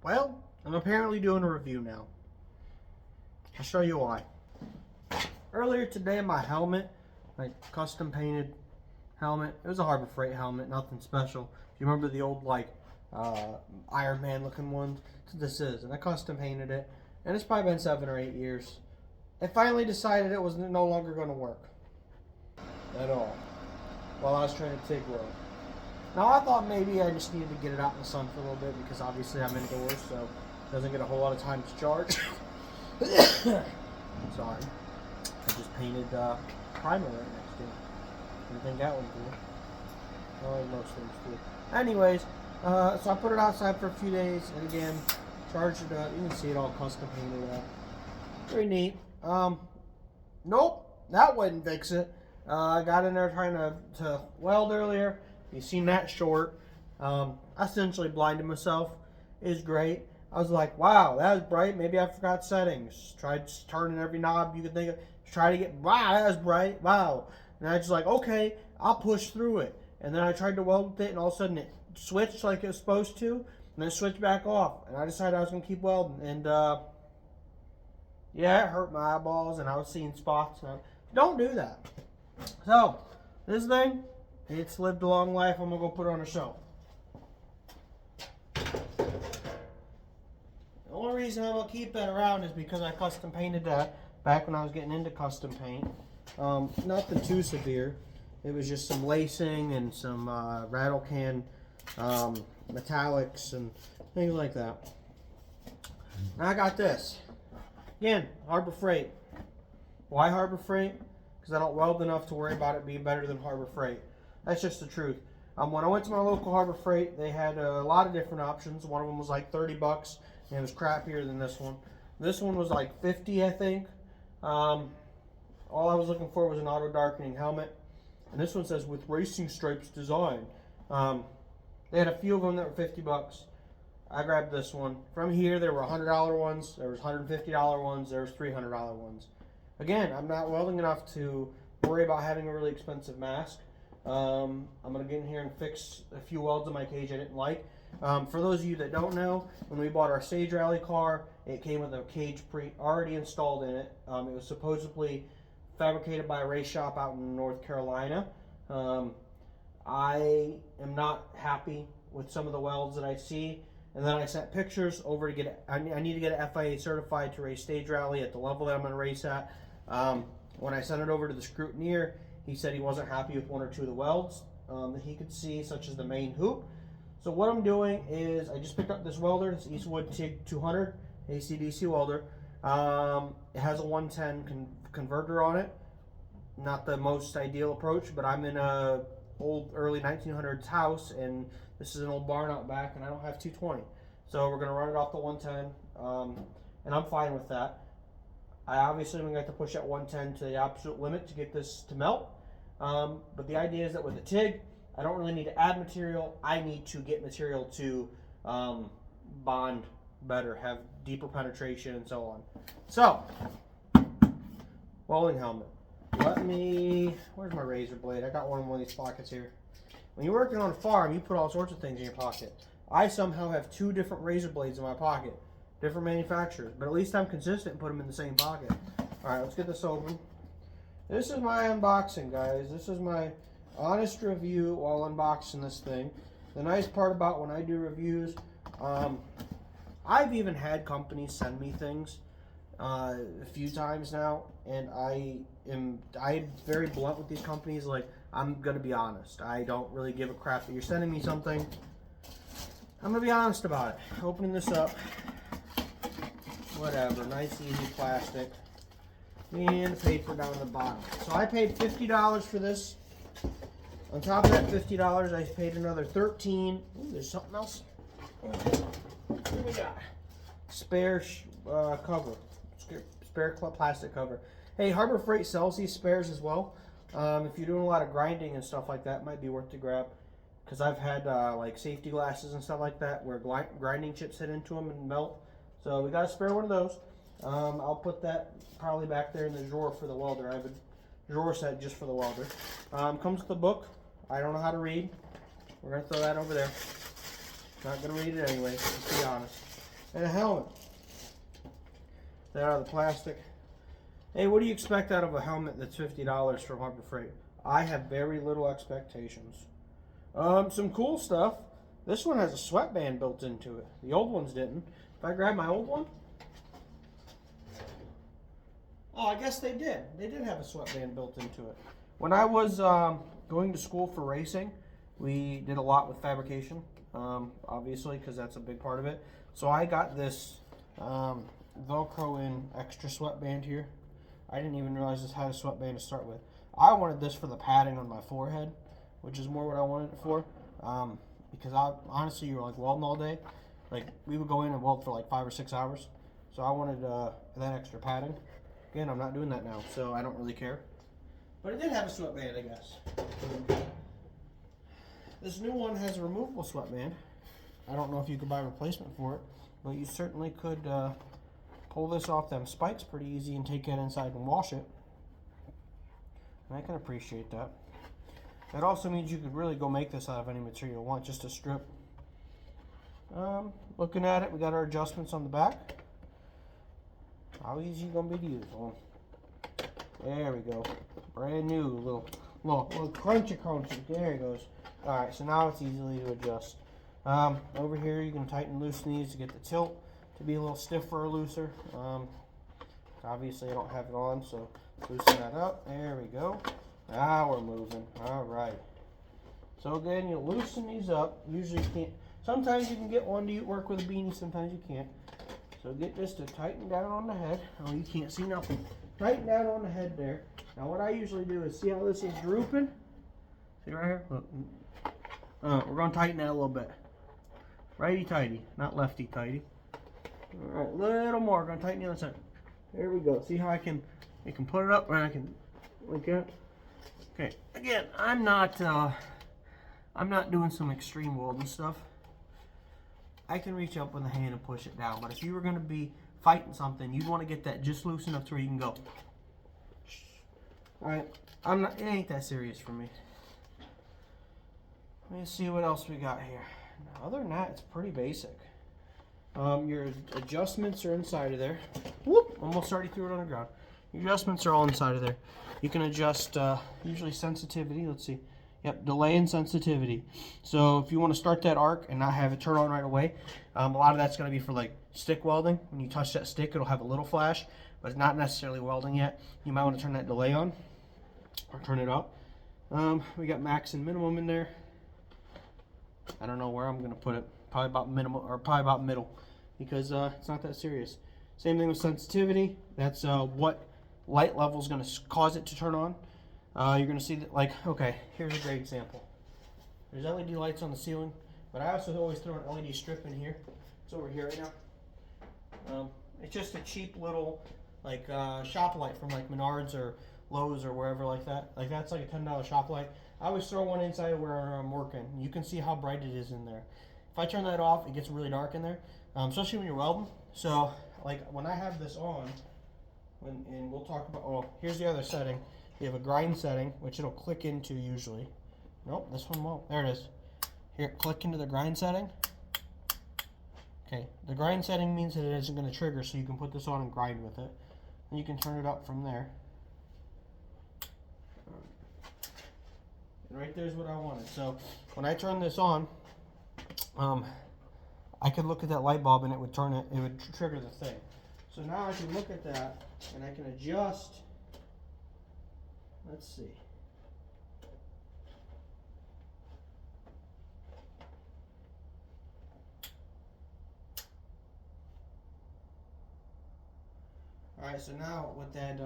Well, I'm apparently doing a review now. I'll show you why. Earlier today, my helmet, my custom painted helmet, it was a Harbor Freight helmet, nothing special. If you remember the old Iron Man looking ones, that's what this is, and I custom painted it, and it's probably been 7 or 8 years. I finally decided it was no longer going to work at all while I was trying to TIG weld. Now I thought maybe I just needed to get it out in the sun for a little bit because obviously I'm indoors, so it doesn't get a whole lot of time to charge. Sorry. I just painted primer right next to it. Didn't think that one through. Oh, most things do. Anyways, so I put it outside for a few days, and again, charged it up. You can see it all custom painted up. Very neat. Nope, that wouldn't fix it. I got in there trying to weld earlier. You seen that short. I essentially blinded myself. It was great. I was like, wow, that was bright. Maybe I forgot settings. Tried turning every knob you could think of. Try to get, wow, that was bright. Wow. And I was like, okay, I'll push through it. And then I tried to weld with it, and all of a sudden it switched like it was supposed to, and then switched back off. And I decided I was going to keep welding. And, yeah, it hurt my eyeballs, and I was seeing spots. And don't do that. So, this thing, it's lived a long life. I'm going to go put it on a shelf. The only reason I'm going to keep that around is because I custom painted that back when I was getting into custom paint. Nothing too severe. It was just some lacing and some rattle can metallics and things like that. Now I got this. Again, Harbor Freight. Why Harbor Freight? Because I don't weld enough to worry about it being better than Harbor Freight. That's just the truth. When I went to my local Harbor Freight, they had a lot of different options. One of them was like 30 bucks, and it was crappier than this one. This one was like 50, I think. All I was looking for was an auto darkening helmet. And this one says with racing stripes design. They had a few of them that were 50 bucks. I grabbed this one. From here, there were $100 ones, there was $150 ones, there was $300 ones. Again, I'm not welding enough to worry about having a really expensive mask. I'm going to get in here and fix a few welds in my cage I didn't like. For those of you that don't know, when we bought our Stage Rally car, it came with a cage already installed in it. It was supposedly fabricated by a race shop out in North Carolina. I am not happy with some of the welds that I see. And then I sent pictures over to get it. I need to get it FIA certified to race Stage Rally at the level that I'm going to race at. When I sent it over to the scrutineer, he said he wasn't happy with 1 or 2 of the welds that he could see, such as the main hoop. So what I'm doing is I just picked up this welder. It's Eastwood TIG 200 AC/DC welder. It has a 110 converter on it. Not the most ideal approach, but I'm in a old early 1900s house, and this is an old barn out back, and I don't have 220. So we're going to run it off the 110, and I'm fine with that. I obviously am going to have to push that 110 to the absolute limit to get this to melt. But the idea is that with the TIG, I don't really need to add material. I need to get material to bond better, have deeper penetration, and so on. So, welding helmet. Where's my razor blade? I got one in one of these pockets here. When you're working on a farm, you put all sorts of things in your pocket. I somehow have 2 different razor blades in my pocket. Different manufacturers. But at least I'm consistent and put them in the same pocket. Alright, let's get this open. This is my unboxing, guys. This is my honest review while unboxing this thing. The nice part about when I do reviews, I've even had companies send me things a few times now, and I'm very blunt with these companies. Like, I'm gonna be honest. I don't really give a crap that you're sending me something. I'm gonna be honest about it. Opening this up, whatever, nice easy plastic, and the paper down the bottom. So I paid $50 for this. On top of that $50, I paid another $13. Ooh, there's something else. What do we got? Spare cover. Spare plastic cover. Hey, Harbor Freight sells these spares as well. If you're doing a lot of grinding and stuff like that, it might be worth to grab. Because I've had like safety glasses and stuff like that where grinding chips hit into them and melt. So we got a spare one of those. I'll put that probably back there in the drawer for the welder. I have a drawer set just for the welder. Comes with a book. I don't know how to read. We're going to throw that over there. Not going to read it anyway, let's be honest. and a helmet. They're out of the plastic. Hey, what do you expect out of a helmet that's $50 from Harbor Freight? I have very little expectations. Some cool stuff. This one has a sweatband built into it. The old ones didn't. If I grab my old one, oh, I guess they did. They did have a sweatband built into it. When I was going to school for racing, we did a lot with fabrication, obviously, because that's a big part of it. So I got this Velcro in extra sweatband here. I didn't even realize this had a sweatband to start with. I wanted this for the padding on my forehead, which is more what I wanted it for. Because honestly, you were like welding all day. Like, we would go in and weld for like 5 or 6 hours. So I wanted that extra padding. Again, I'm not doing that now, so I don't really care. But it did have a sweatband, I guess. This new one has a removable sweatband. I don't know if you could buy a replacement for it, but you certainly could pull this off them spikes pretty easy and take it inside and wash it. And I can appreciate that. That also means you could really go make this out of any material you want, just a strip. Looking at it, we got our adjustments on the back. How easy you gonna be to use? Oh, there we go. Brand new, little crunchy. There it goes. All right, so now it's easily to adjust. Over here, you can tighten and loosen these to get the tilt to be a little stiffer or looser. Obviously, I don't have it on, so loosen that up. There we go. Now we're moving. All right. So again, you loosen these up. Usually you can't. Sometimes you can get one to work with a beanie. Sometimes you can't. So get this to tighten down on the head. Oh, you can't see nothing. Tighten down on the head there. Now what I usually do is, see how this is drooping? See right here? Look. We're going to tighten that a little bit. Righty-tighty, not lefty-tighty. All right, a little more. We're going to tighten the other side. There we go. See how I can put it up and I can, like that. Okay, again, I'm not doing some extreme welding stuff. I can reach up with a hand and push it down, but if you were going to be fighting something, you'd want to get that just loose enough to where you can go. All right, it ain't that serious for me. Let me see what else we got here. Other than that, it's pretty basic. Your adjustments are inside of there. Whoop! Almost already threw it on the ground. Your adjustments are all inside of there. You can adjust usually sensitivity. Let's see. Yep, delay and sensitivity. So if you want to start that arc and not have it turn on right away, a lot of that's going to be for like stick welding. When you touch that stick, it'll have a little flash, but it's not necessarily welding yet. You might want to turn that delay on or turn it up. We got max and minimum in there. I don't know where I'm going to put it. Probably about minimum or probably about middle, because it's not that serious. Same thing with sensitivity. That's what light level is going to cause it to turn on. You're going to see that, like, okay, here's a great example. There's LED lights on the ceiling, but I also always throw an LED strip in here. It's over here right now. It's just a cheap little, like, shop light from, like, Menards or Lowe's or wherever like that. Like, that's like a $10 shop light. I always throw one inside of where I'm working. You can see how bright it is in there. If I turn that off, it gets really dark in there, especially when you're welding. So, like, when I have this on, and we'll talk about, oh, here's the other setting. You have a grind setting, which it'll click into usually. Nope, this one won't. There it is. Here, click into the grind setting. Okay, the grind setting means that it isn't going to trigger, so you can put this on and grind with it. And you can turn it up from there. And right there's what I wanted. So when I turn this on, I could look at that light bulb and it would turn it, it would trigger the thing. So now I can look at that and I can adjust. Let's see. Alright, so now with that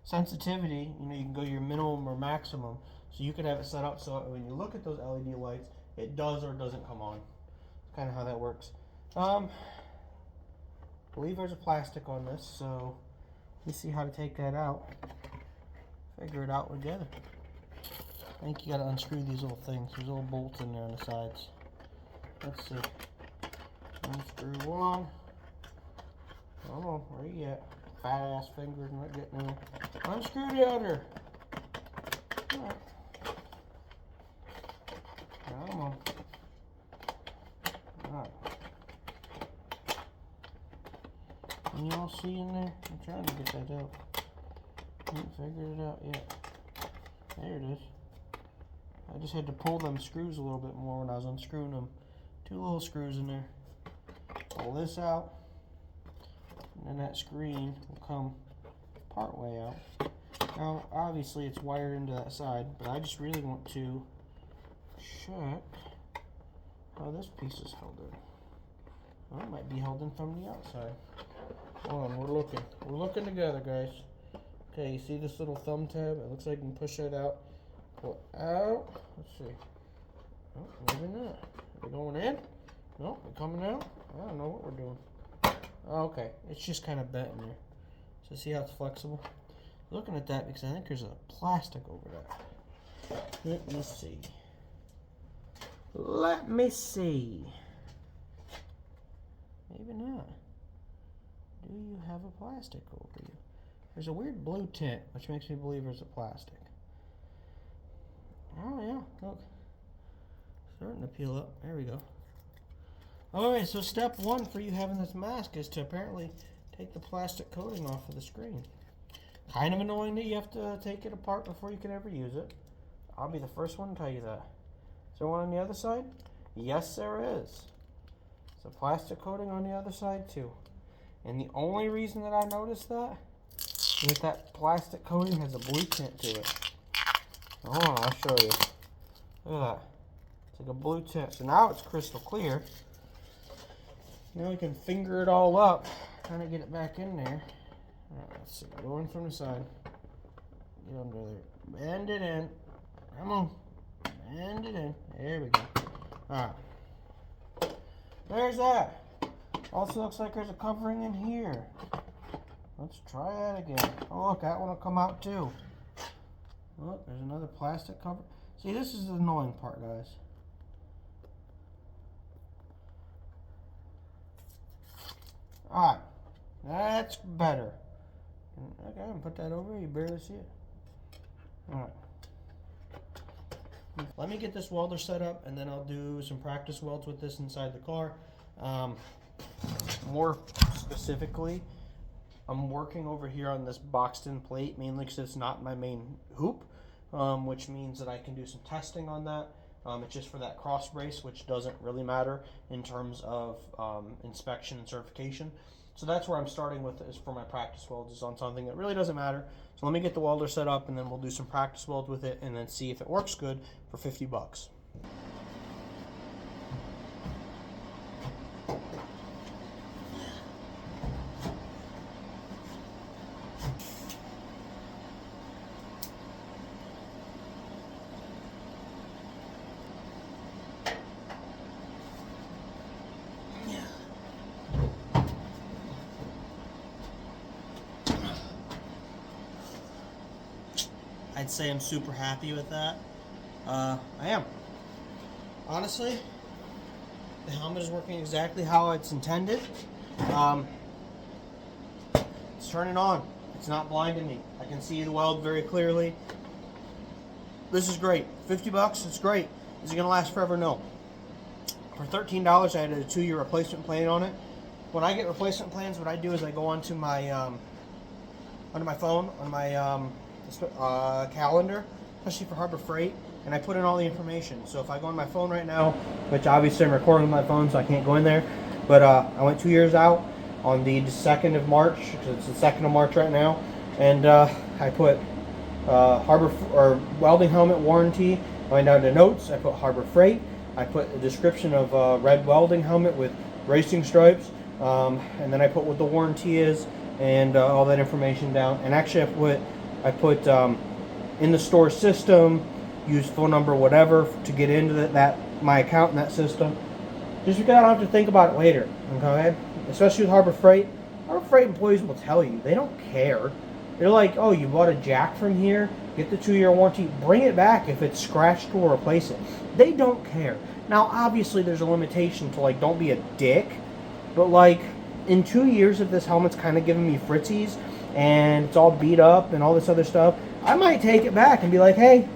sensitivity, you know, you can go your minimum or maximum. So you could have it set up so when you look at those LED lights, it does or doesn't come on. That's kind of how that works. I believe there's a plastic on this, so let me see how to take that out. Figure it out together. I think you gotta unscrew these little things. There's little bolts in there on the sides. Let's see. Unscrew one. Come on, where you at? Fat ass fingers not getting in. Unscrew the other. Right. Come on. Alright. Can y'all see in there? I'm trying to get that out. Haven't figured it out yet. There it is. I just had to pull them screws a little bit more when I was unscrewing them. 2 little screws in there. Pull this out. And then that screen will come part way out. Now, obviously it's wired into that side, but I just really want to check how this piece is held in. Well, it might be held in from the outside. Hold on, we're looking. We're looking together, guys. Okay, you see this little thumb tab? It looks like you can push that out. Pull it out. Let's see. Oh, maybe not. Are we going in? No, we're coming out? I don't know what we're doing. Oh, okay, it's just kind of bent in there. So see how it's flexible? Looking at that because I think there's a plastic over that. Let me see. Let me see. Maybe not. Do you have a plastic over you? There's a weird blue tint, which makes me believe there's a plastic. Oh yeah, look. Starting to peel up. There we go. Alright, so step 1 for you having this mask is to apparently take the plastic coating off of the screen. Kind of annoying that you have to take it apart before you can ever use it. I'll be the first one to tell you that. Is there one on the other side? Yes, there is. There's a plastic coating on the other side too. And the only reason that I noticed that is that plastic coating has a blue tint to it. Hold on, I'll show you. Look at that. It's like a blue tint. So now it's crystal clear. Now we can finger it all up, trying to get it back in there. Alright, let's see. Going from the side. Get under there. Bend it in. Come on. Bend it in. There we go. Alright. There's that. Also looks like there's a covering in here. Let's try that again. Oh look, that one will come out too. Look, there's another plastic cover. See, this is the annoying part, guys. Alright, that's better. Okay, I can put that over, you barely see it. Alright. Let me get this welder set up and then I'll do some practice welds with this inside the car. More specifically, I'm working over here on this boxed in plate mainly because it's not my main hoop, which means that I can do some testing on that. It's just for that cross brace, which doesn't really matter in terms of inspection and certification. So that's where I'm starting with, is for my practice welds, is on something that really doesn't matter. So let me get the welder set up and then we'll do some practice welds with it and then see if it works good for 50 bucks. I'd say I'm super happy with that. I am. Honestly, the helmet is working exactly how it's intended. It's turning on. It's not blinding me. I can see the weld very clearly. This is great. 50 bucks, it's great. Is it gonna last forever? No. For $13, I had a 2-year replacement plan on it. When I get replacement plans, what I do is I go onto my phone, on my calendar, especially for Harbor Freight, and I put in all the information. So if I go on my phone right now, which obviously I'm recording with my phone so I can't go in there, but I went 2 years out on the 2nd of March, because it's the 2nd of March right now, and I put welding helmet warranty. I went down to notes, I put Harbor Freight, I put a description of red welding helmet with racing stripes, and then I put what the warranty is and all that information down. And actually I put in the store system, use phone number, whatever, to get into my account in that system. Just because I don't have to think about it later, okay? Especially with Harbor Freight. Harbor Freight employees will tell you. They don't care. They're like, oh, you bought a jack from here, get the 2-year warranty, bring it back if it's scratched or replace it. They don't care. Now, obviously, there's a limitation to, like, don't be a dick, but, like, in 2 years, if this helmet's kind of giving me fritzies, and it's all beat up and all this other stuff, I might take it back and be like, hey,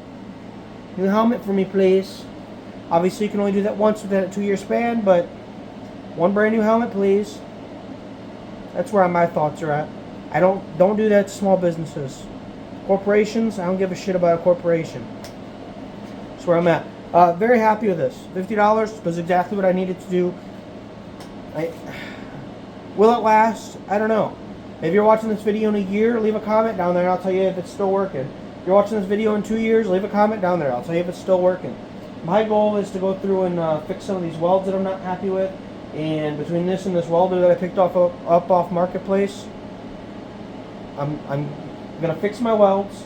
new helmet for me, please. Obviously, you can only do that once within a 2-year span, but one brand new helmet, please. That's where my thoughts are at. I don't do that to small businesses. Corporations, I don't give a shit about a corporation. That's where I'm at. Very happy with this. $50 was exactly what I needed to do. Will it last? I don't know. If you're watching this video in a year, leave a comment down there and I'll tell you if it's still working. If you're watching this video in 2 years, leave a comment down there. I'll tell you if it's still working. My goal is to go through and fix some of these welds that I'm not happy with. And between this and this welder that I picked up off Marketplace, I'm going to fix my welds.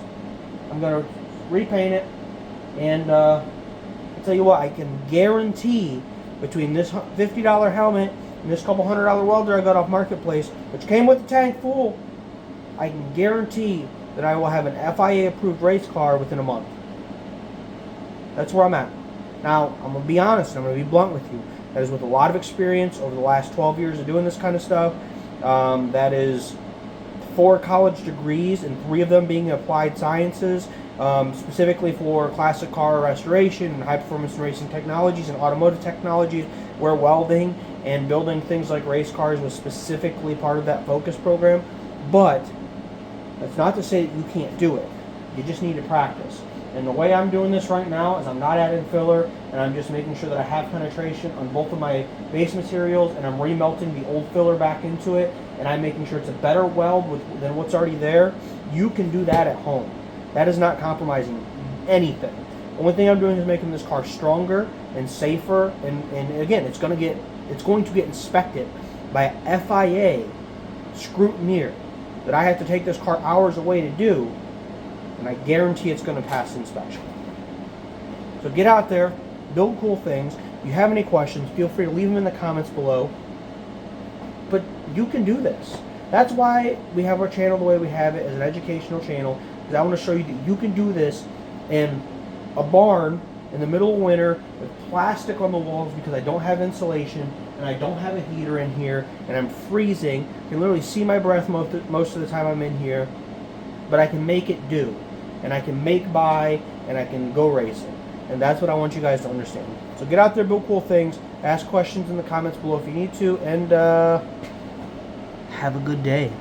I'm going to repaint it. And I'll tell you what, I can guarantee between this $50 helmet and this couple $100 welder I got off Marketplace, which came with the tank full, I can guarantee that I will have an FIA approved race car within a month. That's where I'm at. Now, I'm going to be honest, I'm going to be blunt with you. That is with a lot of experience over the last 12 years of doing this kind of stuff. That is 4 college degrees and 3 of them being applied sciences, specifically for classic car restoration and high performance racing technologies and automotive technologies, where welding and building things like race cars was specifically part of that focus program. But that's not to say that you can't do it. You just need to practice. And the way I'm doing this right now is I'm not adding filler, and I'm just making sure that I have penetration on both of my base materials, and I'm remelting the old filler back into it, and I'm making sure it's a better weld than what's already there. You can do that at home. That is not compromising anything. The only thing I'm doing is making this car stronger and safer, and again, it's going to get inspected by a FIA scrutineer that I have to take this car hours away to do, and I guarantee it's going to pass inspection. So get out there, build cool things. If you have any questions, feel free to leave them in the comments below. But you can do this. That's why we have our channel the way we have it, as an educational channel, because I want to show you that you can do this in a barn in the middle of winter with plastic on the walls, because I don't have insulation and I don't have a heater in here and I'm freezing. You can literally see my breath most of the time I'm in here, but I can make it do. And I can make by, and I can go racing. And that's what I want you guys to understand. So get out there, build cool things, ask questions in the comments below if you need to, and have a good day.